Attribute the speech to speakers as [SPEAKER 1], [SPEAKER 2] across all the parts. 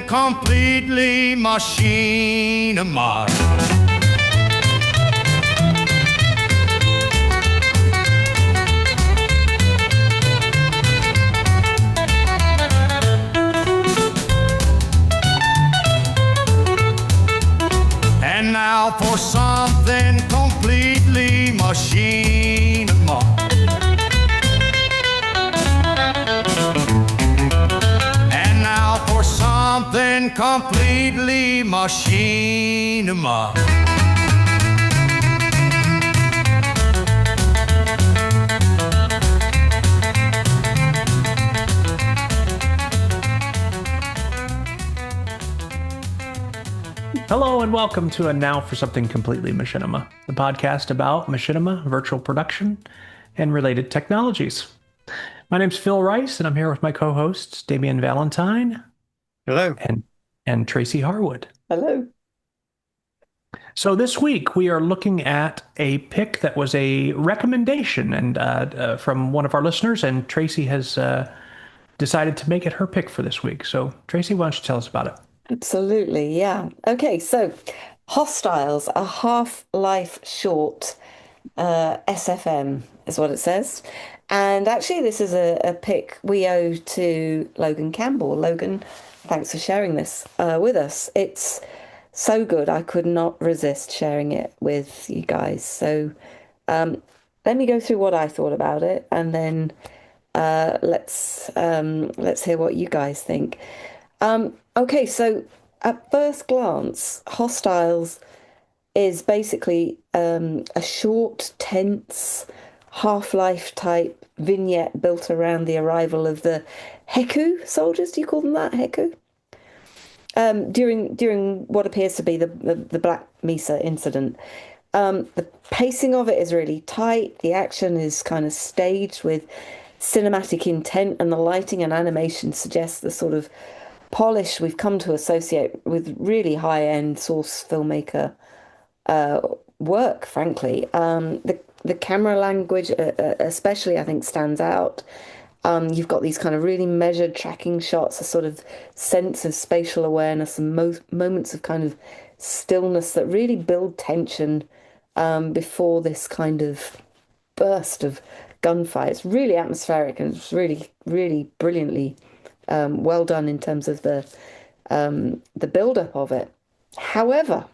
[SPEAKER 1] completely machinima. And now for something completely machinima. And now for something completely machinima.
[SPEAKER 2] Hello and welcome to a Now for Something Completely Machinima, the podcast about machinima, virtual production, and related technologies. My name's Phil Rice, and I'm here with my co-hosts, Damien Valentine.
[SPEAKER 3] Hello.
[SPEAKER 2] And Tracy Harwood.
[SPEAKER 4] Hello.
[SPEAKER 2] So this week we are looking at a pick that was a recommendation and from one of our listeners, and Tracy has decided to make it her pick for this week. So Tracy, why don't you tell us about it?
[SPEAKER 4] Absolutely, yeah. Okay, so Hostiles, a Half-Life short, SFM is what it says. And actually, this is a pick we owe to Logan Campbell. Logan, thanks for sharing this with us. It's so good, I could not resist sharing it with you guys. So let me go through what I thought about it, and then let's hear what you guys think. Okay, so at first glance, Hostiles is basically a short, tense, Half-Life type vignette built around the arrival of the Heku soldiers. Do you call them that, Heku? During what appears to be the Black Mesa incident. The pacing of it is really tight. The action is kind of staged with cinematic intent, and the lighting and animation suggests the sort of polish we've come to associate with really high-end Source Filmmaker work, frankly. The camera language especially, I think, stands out. You've got these kind of really measured tracking shots, a sort of sense of spatial awareness and moments of kind of stillness that really build tension before this kind of burst of gunfire. It's really atmospheric, and it's really, really brilliantly well done in terms of the build-up of it. However,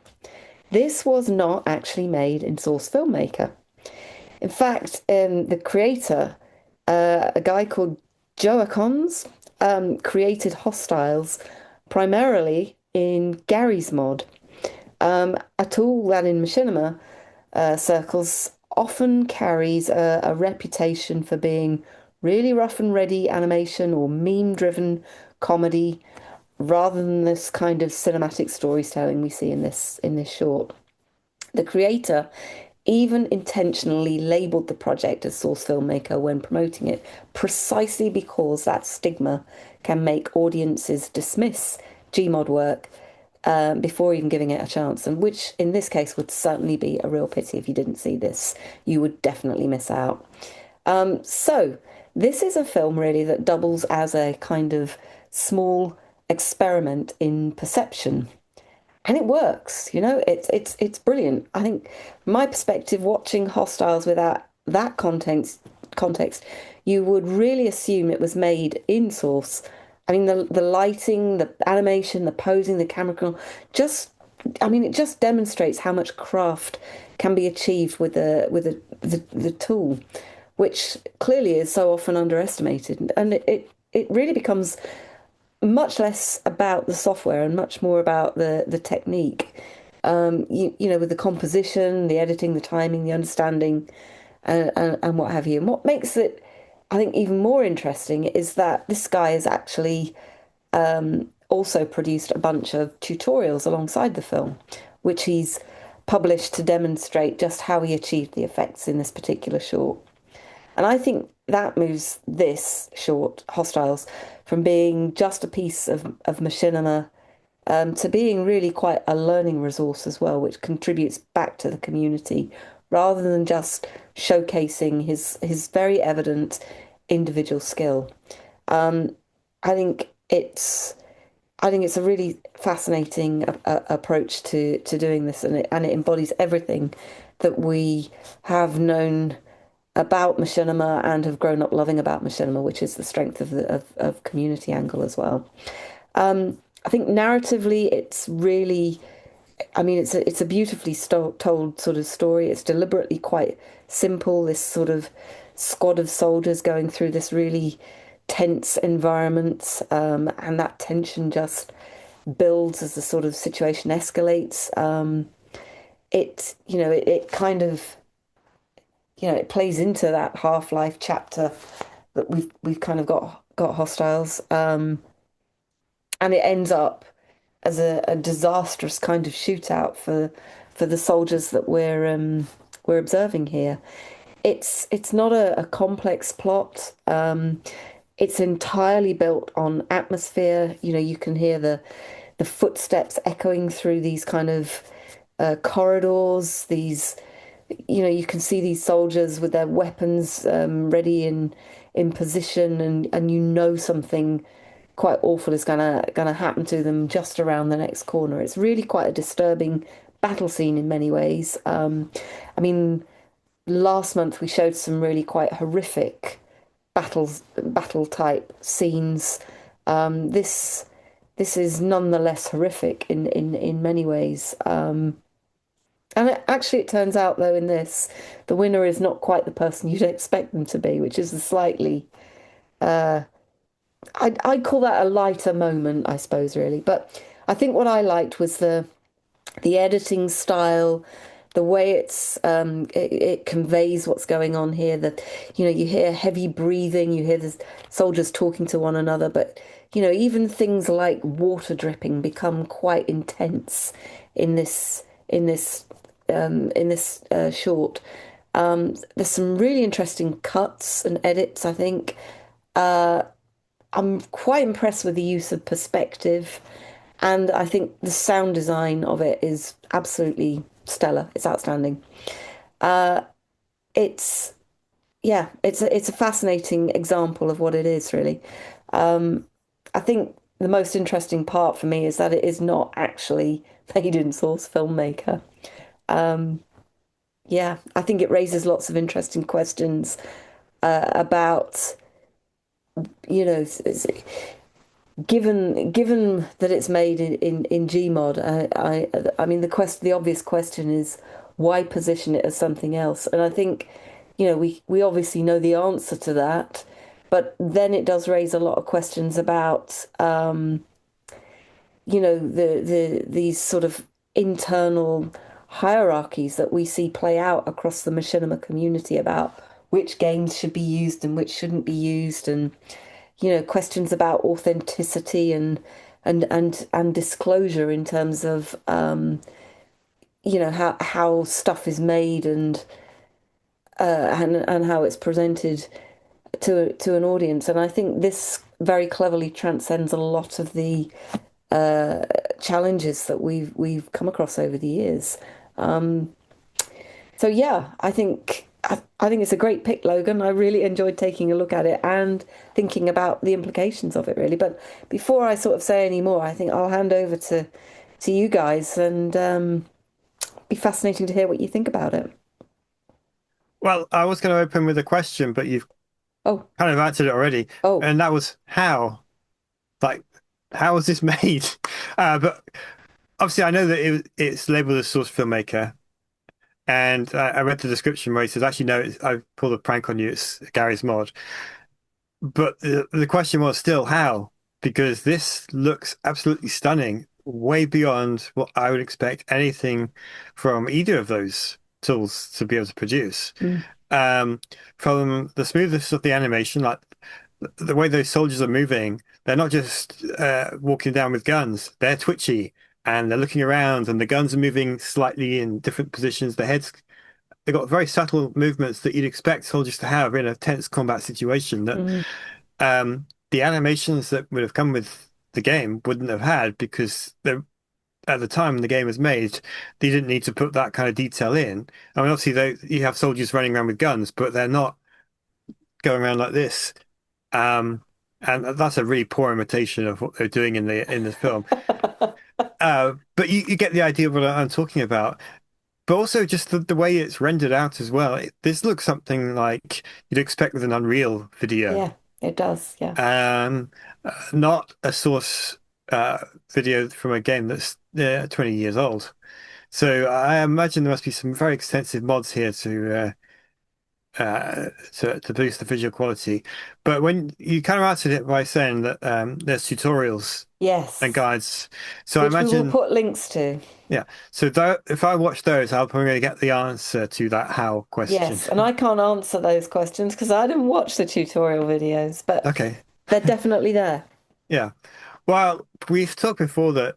[SPEAKER 4] this was not actually made in Source Filmmaker. In fact, the creator, a guy called JoAcoNS, created Hostiles primarily in Garry's mod, a tool that in machinima circles often carries a reputation for being really rough and ready animation or meme-driven comedy, rather than this kind of cinematic storytelling we see in this short. The creator even intentionally labeled the project as Source Filmmaker when promoting it, precisely because that stigma can make audiences dismiss Gmod work before even giving it a chance, and which in this case would certainly be a real pity. If you didn't see this, you would definitely miss out. So this is a film really that doubles as a kind of small experiment in perception. And it works, it's brilliant. I think from my perspective, watching Hostiles without that context, you would really assume it was made in Source. I mean, the lighting, the animation, the posing, the camera angle, it just demonstrates how much craft can be achieved with the tool, which clearly is so often underestimated. And it really becomes much less about the software and much more about the technique, with the composition, the editing, the timing, the understanding, and what have you. And what makes it, I think, even more interesting is that this guy has actually also produced a bunch of tutorials alongside the film, which he's published to demonstrate just how he achieved the effects in this particular short. And I think that moves this short, Hostiles, from being just a piece of machinima to being really quite a learning resource as well, which contributes back to the community rather than just showcasing his very evident individual skill. I think it's I think it's a really fascinating approach to doing this, and it embodies everything that we have known about machinima and have grown up loving about machinima, which is the strength of the of community angle as well. I think narratively, it's really, I mean, it's a beautifully told sort of story. It's deliberately quite simple. This sort of squad of soldiers going through this really tense environment, and that tension just builds as the sort of situation escalates. It kind of, it plays into that Half-Life chapter that we've kind of got hostiles, and it ends up as a disastrous kind of shootout for the soldiers that we're observing here. It's not a complex plot. It's entirely built on atmosphere. You can hear the footsteps echoing through these kind of corridors. You can see these soldiers with their weapons ready in position, and something quite awful is gonna happen to them just around the next corner. It's really quite a disturbing battle scene in many ways. I mean, last month we showed some really quite horrific battle type scenes. This is nonetheless horrific in many ways. It turns out though in this, the winner is not quite the person you'd expect them to be, which is a slightly I'd call that a lighter moment, I suppose, really. But I think what I liked was the editing style, the way it conveys what's going on here. That you hear heavy breathing, you hear the soldiers talking to one another, but even things like water dripping become quite intense in this short. There's some really interesting cuts and edits, I think. I'm quite impressed with the use of perspective, and I think the sound design of it is absolutely stellar. It's outstanding. It's it's a fascinating example of what it is, really. I think the most interesting part for me is that it is not actually made in Source Filmmaker. I think it raises lots of interesting questions about, given that it's made in Gmod. I mean the obvious question is why position it as something else? And I think we obviously know the answer to that, but then it does raise a lot of questions about these sort of internal hierarchies that we see play out across the machinima community about which games should be used and which shouldn't be used, and questions about authenticity and disclosure in terms of how stuff is made and how it's presented to an audience. And I think this very cleverly transcends a lot of the challenges that we've come across over the years. So yeah, I think it's a great pick, Logan. I really enjoyed taking a look at it and thinking about the implications of it, really. But before I sort of say any more, I think I'll hand over to you guys, and be fascinating to hear what you think about it.
[SPEAKER 3] Well, I was going to open with a question, but you've
[SPEAKER 4] Oh,
[SPEAKER 3] kind of answered it already.
[SPEAKER 4] oh,
[SPEAKER 3] And that was how? Like, how was this made? But obviously, I know that it's labeled as Source Filmmaker. And I read the description where he says, actually, no, I pulled a prank on you. It's Garry's mod. But the question was still how? Because this looks absolutely stunning, way beyond what I would expect anything from either of those tools to be able to produce.
[SPEAKER 4] mm,
[SPEAKER 3] From the smoothness of the animation, like the way those soldiers are moving, they're not just walking down with guns, they're twitchy and they're looking around, and the guns are moving slightly in different positions. They've got very subtle movements that you'd expect soldiers to have in a tense combat situation that
[SPEAKER 4] mm,
[SPEAKER 3] the animations that would have come with the game wouldn't have had, because at the time the game was made, they didn't need to put that kind of detail in. I mean, obviously you have soldiers running around with guns, but they're not going around like this. and that's a really poor imitation of what they're doing in the film. But you get the idea of what I'm talking about. But also just the way it's rendered out as well. This looks something like you'd expect with an Unreal video.
[SPEAKER 4] Yeah, it does. Yeah.
[SPEAKER 3] Um, Not a source video from a game that's 20 years old. So I imagine there must be some very extensive mods here to boost the visual quality. But when you kind of answered it by saying that there's tutorials and
[SPEAKER 4] Yes.
[SPEAKER 3] guides, so I
[SPEAKER 4] Which we will
[SPEAKER 3] imagine,
[SPEAKER 4] put links to.
[SPEAKER 3] yeah. So if I watch those, I'll probably get the answer to that how question.
[SPEAKER 4] Yes, and I can't answer those questions because I didn't watch the tutorial videos, but
[SPEAKER 3] Okay,
[SPEAKER 4] they're definitely there.
[SPEAKER 3] yeah. Well, we've talked before that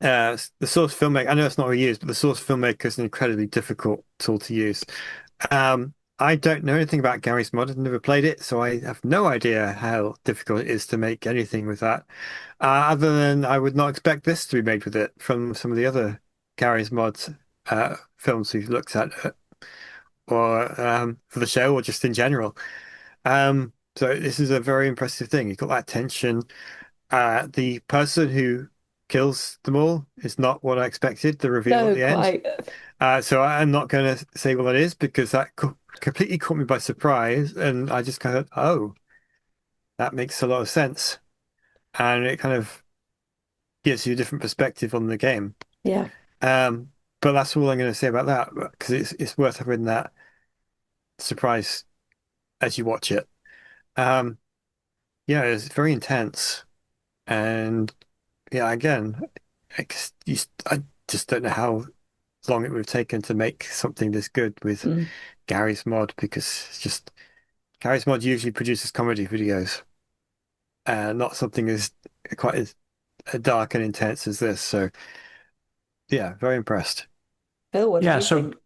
[SPEAKER 3] the Source Filmmaker. I know it's not reused, but the Source Filmmaker is an incredibly difficult tool to use. I don't know anything about Garry's Mod. I've never played it, so I have no idea how difficult it is to make anything with that. Other than I would not expect this to be made with it from some of the other Garry's Mod films we've looked at, or for the show, or just in general. So this is a very impressive thing. You've got that tension. The person who kills them all is not what I expected, the reveal at
[SPEAKER 4] No,
[SPEAKER 3] the end.
[SPEAKER 4] quite.
[SPEAKER 3] So I'm not going to say what that is because that completely caught me by surprise. And I just kind of, oh, that makes a lot of sense. And it kind of gives you a different perspective on the game.
[SPEAKER 4] Yeah.
[SPEAKER 3] Um, but that's all I'm going to say about that because it's worth having that surprise as you watch it. Um, yeah, it's very intense. And yeah, again, I just don't know how long it would have taken to make something this good with
[SPEAKER 4] Mm.
[SPEAKER 3] Garry's Mod because it's just Garry's Mod usually produces comedy videos, not something as quite as dark and intense as this. So yeah, very impressed.
[SPEAKER 4] Phil, what did
[SPEAKER 2] Yeah,
[SPEAKER 4] you
[SPEAKER 2] so
[SPEAKER 4] think?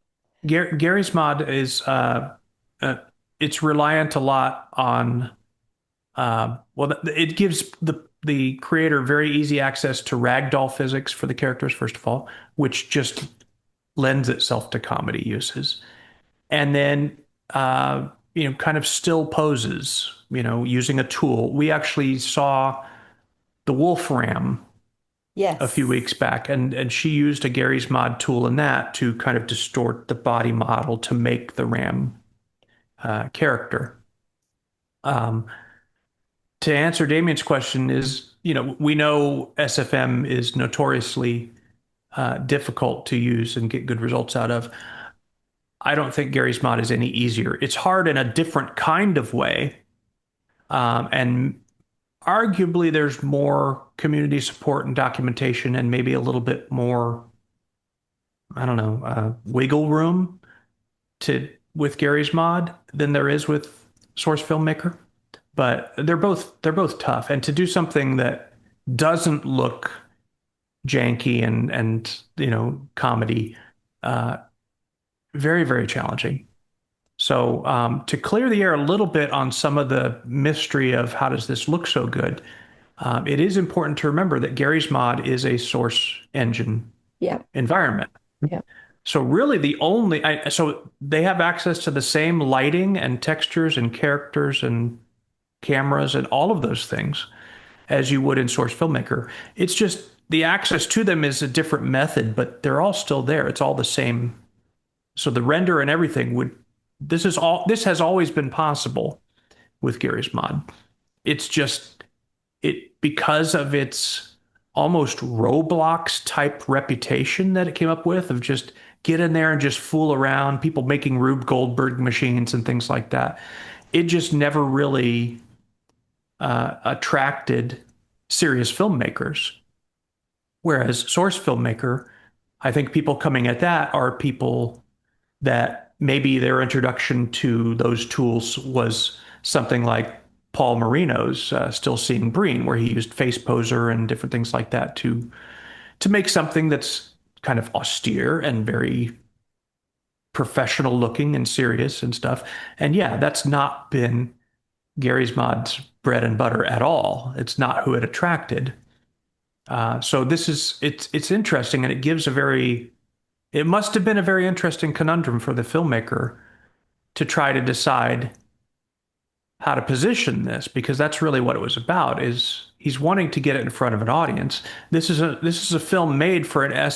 [SPEAKER 2] Gary's mod is uh, it's reliant a lot on well, it gives the creator very easy access to ragdoll physics for the characters, first of all, which just lends itself to comedy uses. And then kind of still poses, using a tool. We actually saw the wolf ram a few
[SPEAKER 4] Yes.
[SPEAKER 2] weeks back, and she used a Gary's Mod tool in that to kind of distort the body model to make the ram character. Um, to answer Damien's question is, we know SFM is notoriously difficult to use and get good results out of. I don't think Gary's Mod is any easier. It's hard in a different kind of way, and arguably there's more community support and documentation and maybe a little bit more, I don't know, wiggle room to with Gary's Mod than there is with Source Filmmaker. But they're both tough. And to do something that doesn't look janky and comedy, uh, very, very challenging. So to clear the air a little bit on some of the mystery of how does this look so good, it is important to remember that Gary's Mod is a source engine
[SPEAKER 4] Yeah.
[SPEAKER 2] environment.
[SPEAKER 4] Yeah.
[SPEAKER 2] So really so they have access to the same lighting and textures and characters and cameras and all of those things as you would in Source Filmmaker. It's just the access to them is a different method, but they're all still there. It's all the same. So the render and everything this has always been possible with Gary's Mod. It's just because of its almost Roblox type reputation that it came up with of just get in there and just fool around, people making Rube Goldberg machines and things like that. It just never really attracted serious filmmakers. Whereas Source Filmmaker, I think people coming at that are people that maybe their introduction to those tools was something like Paul Marino's Still Seeing Breen, where he used Face Poser and different things like that to make something that's kind of austere and very professional looking and serious and stuff. And yeah, that's not been Gary's Mod's bread and butter at all. It's not who it attracted. So it's interesting, and it must have been a very interesting conundrum for the filmmaker to try to decide how to position this, because that's really what it was about. Is he's wanting to get it in front of an audience. This is a film made for an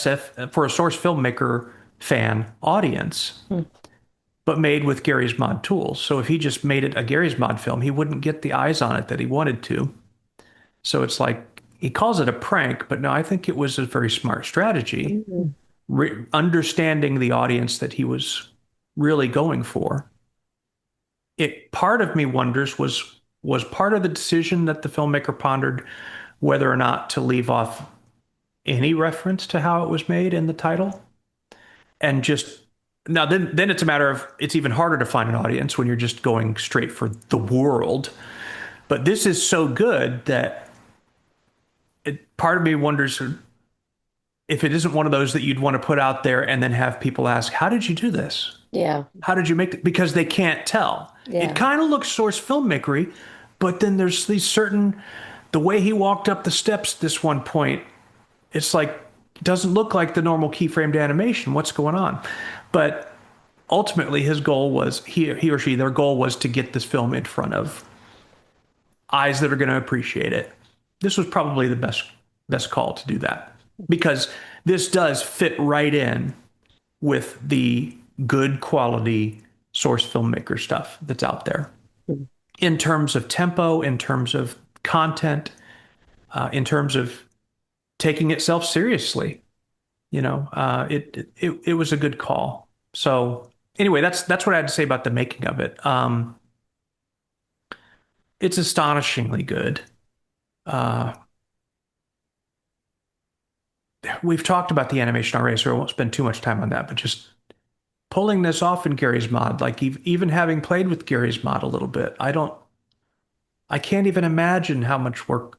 [SPEAKER 2] for a Source Filmmaker fan audience, but made with Garry's Mod tools. So if he just made it a Garry's Mod film, he wouldn't get the eyes on it that he wanted to. So it's like he calls it a prank, but no, I think it was a very smart strategy, understanding the audience that he was really going for. It part of me wonders was part of the decision that the filmmaker pondered whether or not to leave off any reference to how it was made in the title, and just now then it's a matter of, it's even harder to find an audience when you're just going straight for the world. But this is so good that part of me wonders if it isn't one of those that you'd want to put out there and then have people ask, how did you do this?
[SPEAKER 4] Yeah.
[SPEAKER 2] How did you make it? Because they can't tell.
[SPEAKER 4] Yeah.
[SPEAKER 2] It kind of looks Source Filmmakery, but then there's these certain, the way he walked up the steps at this one point, it's like, it doesn't look like the normal keyframed animation. What's going on? But ultimately his goal was, he or she, their goal was to get this film in front of eyes that are going to appreciate it. This was probably the best call to do that, because this does fit right in with the good quality Source Filmmaker stuff that's out there, in terms of tempo, in terms of content, in terms of taking itself seriously. It was a good call. So anyway, that's what I had to say about the making of it. It's astonishingly good. We've talked about the animation already, so I won't spend too much time on that, but just pulling this off in Garry's Mod, like even having played with Garry's Mod a little bit, I can't even imagine how much work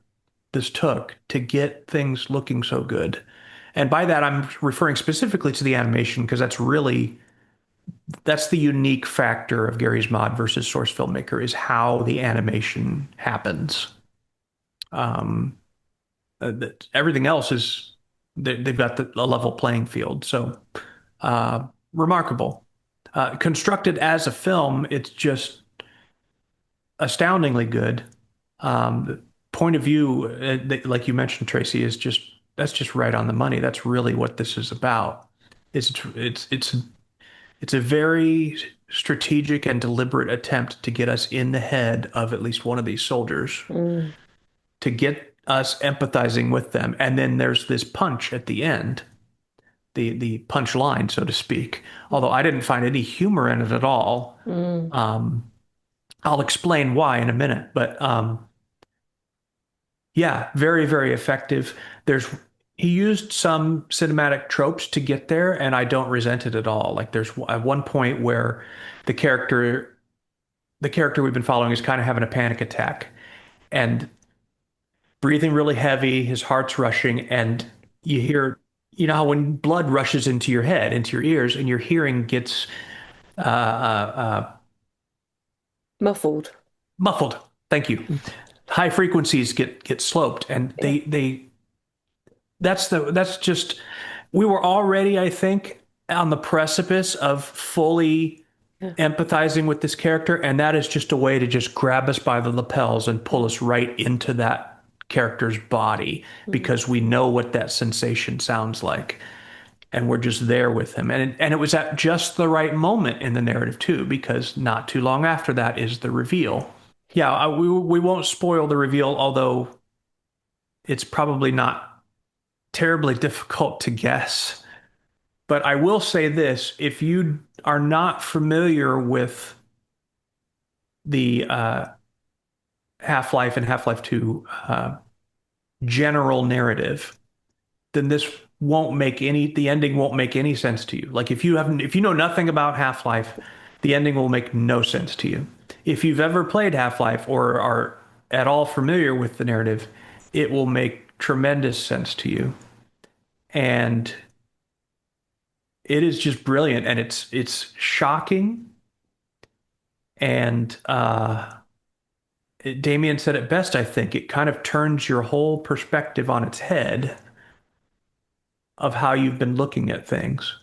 [SPEAKER 2] this took to get things looking so good. And by that, I'm referring specifically to the animation, because that's the unique factor of Garry's Mod versus Source Filmmaker, is how the animation happens. Everything else is, they've got a level playing field. So remarkable. Constructed as a film, it's just astoundingly good. The point of view, like you mentioned, Tracy, that's just right on the money. That's really what this is about. It's a very strategic and deliberate attempt to get us in the head of at least one of these soldiers, to get us empathizing with them. And then there's this punch at the end, the punch line, so to speak. Although I didn't find any humor in it at all. I'll explain why in a minute, but yeah, very, very effective. He used some cinematic tropes to get there, and I don't resent it at all. Like, there's at one point where the character we've been following is kind of having a panic attack and breathing really heavy, his heart's rushing, and you hear, how when blood rushes into your head, into your ears, and your hearing gets
[SPEAKER 4] Muffled.
[SPEAKER 2] Thank you. High frequencies get sloped, and that's just, we were already, I think, on the precipice of fully empathizing with this character, and that is just a way to just grab us by the lapels and pull us right into that character's body, because we know what that sensation sounds like, and we're just there with him. And it was at just the right moment in the narrative too, because not too long after that is the reveal. Yeah, we won't spoil the reveal, although it's probably not terribly difficult to guess. But I will say this: if you are not familiar with the Half-Life and Half-Life 2 general narrative, then the ending won't make any sense to you. Like, if you know nothing about Half-Life, the ending will make no sense to you. If you've ever played Half-Life or are at all familiar with the narrative, it will make tremendous sense to you. And it is just brilliant, and it's shocking. And Damien said it best, I think. It kind of turns your whole perspective on its head of how you've been looking at things.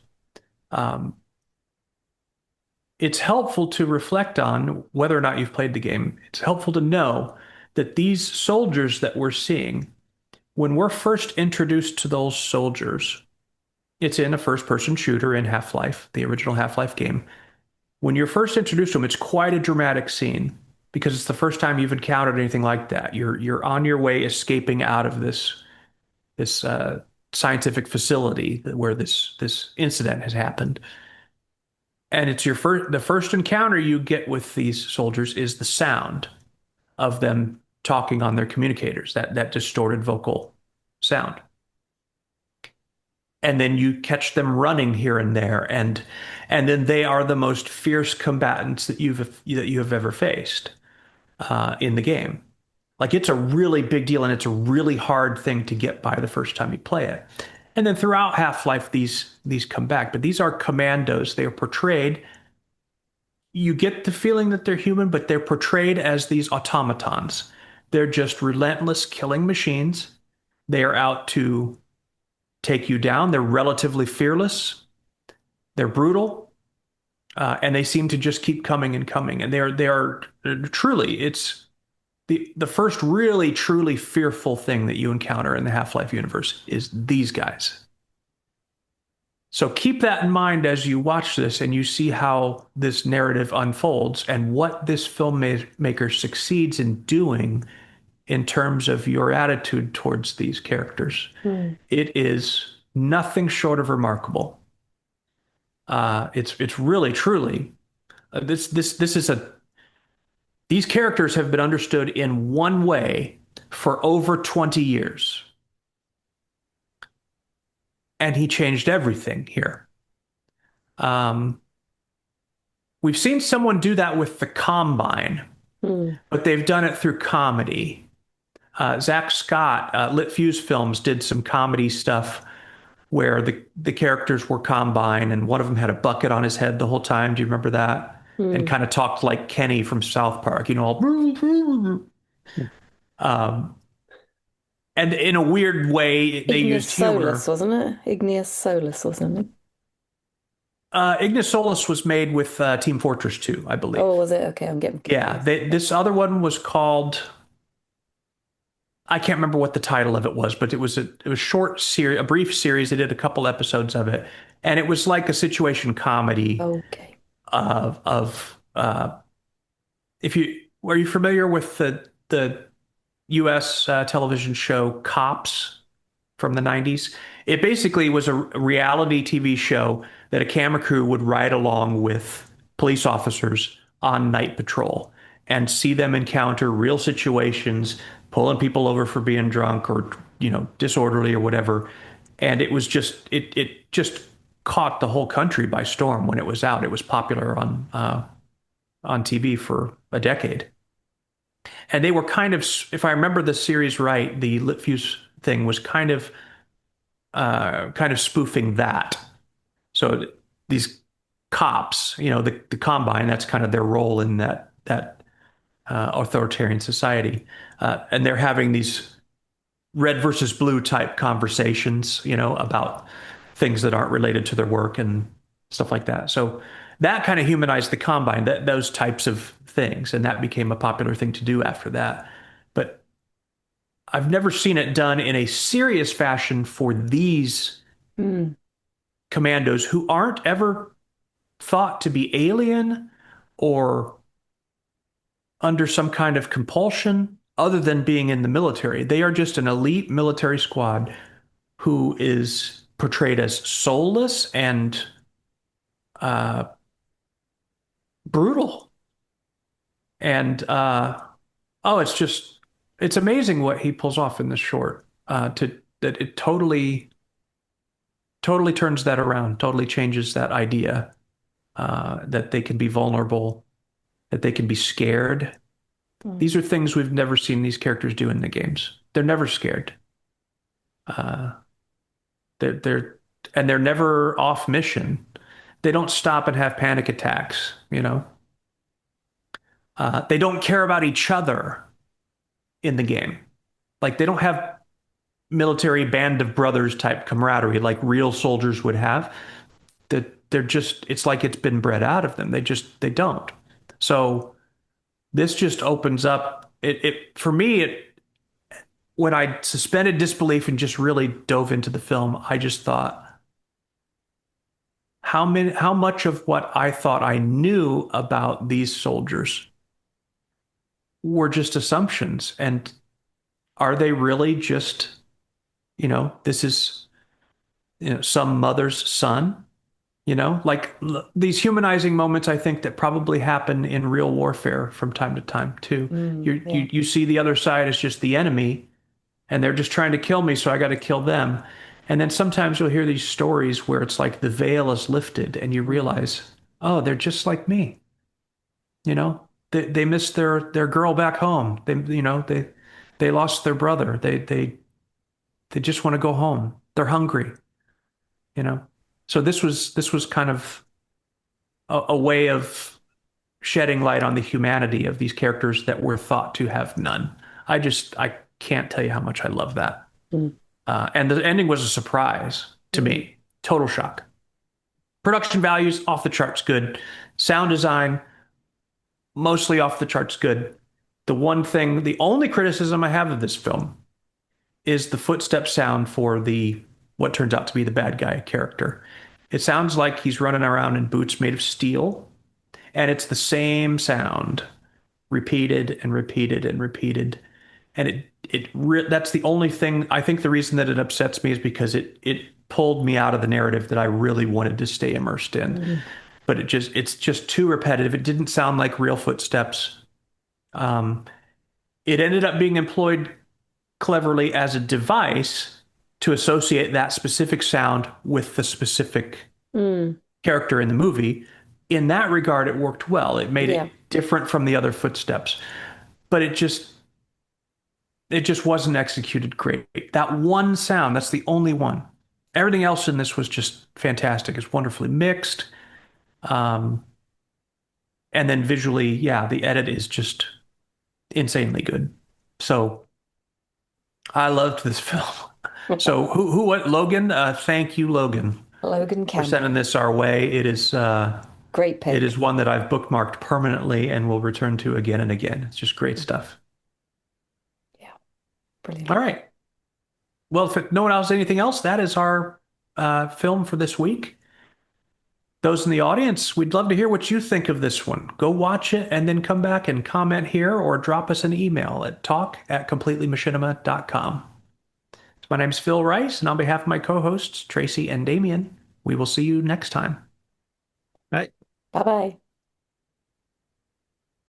[SPEAKER 2] it's helpful to reflect on whether or not you've played the game. It's helpful to know that these soldiers that we're seeing, when we're first introduced to those soldiers, it's in a first-person shooter in Half-Life, the original Half-Life game. When you're first introduced to them, it's quite a dramatic scene because it's the first time you've encountered anything like that. You're on your way escaping out of this scientific facility where this incident has happened. And it's the first encounter you get with these soldiers is the sound of them talking on their communicators, that distorted vocal sound. And then you catch them running here and there, and then they are the most fierce combatants that you have ever faced in the game. Like, it's a really big deal, and it's a really hard thing to get by the first time you play it. And then throughout Half-Life, these come back, but these are commandos. They are portrayed. You get the feeling that they're human, but they're portrayed as these automatons. They're just relentless killing machines. They are out to take you down. They're relatively fearless. They're brutal, and they seem to just keep coming and coming. And they are truly, it's the first really truly fearful thing that you encounter in the Half-Life universe is these guys. So keep that in mind as you watch this and you see how this narrative unfolds and what this filmmaker succeeds in doing in terms of your attitude towards these characters. It is nothing short of remarkable. It's really truly these characters have been understood in one way for over 20 years. And he changed everything here. We've seen someone do that with the Combine, but they've done it through comedy. Zach Scott, Lit Fuse Films, did some comedy stuff where the characters were Combine, and one of them had a bucket on his head the whole time. Do you remember that? And kind of talked like Kenny from South Park, all. And in a weird way, they used humor.
[SPEAKER 4] Solus, wasn't it? Igneous Solus or something.
[SPEAKER 2] Ignis Solus was made with Team Fortress 2, I believe.
[SPEAKER 4] Oh, was it? Okay, I'm getting confused.
[SPEAKER 2] Yeah, this other one was called, I can't remember what the title of it was, but it was a short series, a brief series. They did a couple episodes of it, and it was like a situation comedy.
[SPEAKER 4] Okay.
[SPEAKER 2] Are you familiar with the U.S. Television show Cops from the 90s? It basically was a reality TV show that a camera crew would ride along with police officers on night patrol and see them encounter real situations, pulling people over for being drunk or, disorderly or whatever. And it was just, it just caught the whole country by storm when it was out. It was popular on TV for a decade. And they were kind of, if I remember the series right, the Lit Fuse thing was kind of spoofing that. So these cops, the Combine, that's kind of their role in that authoritarian society, and they're having these red versus blue type conversations, about things that aren't related to their work and stuff like that. So that kind of humanized the Combine, those types of things, and that became a popular thing to do after that. But I've never seen it done in a serious fashion for these commandos who aren't ever thought to be alien or under some kind of compulsion other than being in the military. They are just an elite military squad who is portrayed as soulless and brutal. And it's amazing what he pulls off in this short. That it totally turns that around, totally changes that idea that they can be vulnerable, that they can be scared. These are things we've never seen these characters do in the games. They're never scared. They're never off mission. They don't stop and have panic attacks, They don't care about each other in the game. Like, they don't have military band of brothers type camaraderie like real soldiers would have. The it's like it's been bred out of them. They don't. So this just opens up it for me. When I suspended disbelief and just really dove into the film, I just thought, how much of what I thought I knew about these soldiers were just assumptions, and are they really just, this is, some mother's son, like these humanizing moments, I think, that probably happen in real warfare from time to time too. You see the other side as just the enemy, and they're just trying to kill me, so I got to kill them. And then sometimes you'll hear these stories where it's like the veil is lifted and you realize, oh, they're just like me. They missed their girl back home. They lost their brother. They just want to go home. They're hungry, you know. So this was kind of a way of shedding light on the humanity of these characters that were thought to have none. I can't tell you how much I love that. And the ending was a surprise to me. Total shock. Production values off the charts good. Sound design mostly off the charts good. The only criticism I have of this film is the footstep sound for what turns out to be the bad guy character. It sounds like he's running around in boots made of steel, and it's the same sound repeated and repeated and repeated. And that's the only thing. I think the reason that it upsets me is because it pulled me out of the narrative that I really wanted to stay immersed in. But it's just too repetitive. It didn't sound like real footsteps. It ended up being employed cleverly as a device to associate that specific sound with the specific character in the movie. In that regard, it worked well. It made it different from the other footsteps, but it just wasn't executed great. That one sound, that's the only one. Everything else in this was just fantastic. It's wonderfully mixed. And then visually, the edit is just insanely good. So I loved this film. So what, Logan? Thank you, Logan.
[SPEAKER 4] Logan Campbell.
[SPEAKER 2] For sending this our way. It is
[SPEAKER 4] great pick.
[SPEAKER 2] It is one that I've bookmarked permanently and will return to again and again. It's just great stuff.
[SPEAKER 4] Yeah. Brilliant.
[SPEAKER 2] All right. Well, if no one else has anything else, that is our film for this week. Those in the audience, we'd love to hear what you think of this one. Go watch it and then come back and comment here or drop us an email at talk@completelyMachinima.com. My name's Phil Rice, and on behalf of my co-hosts, Tracy and Damien, we will see you next time.
[SPEAKER 3] Right.
[SPEAKER 4] Bye-bye.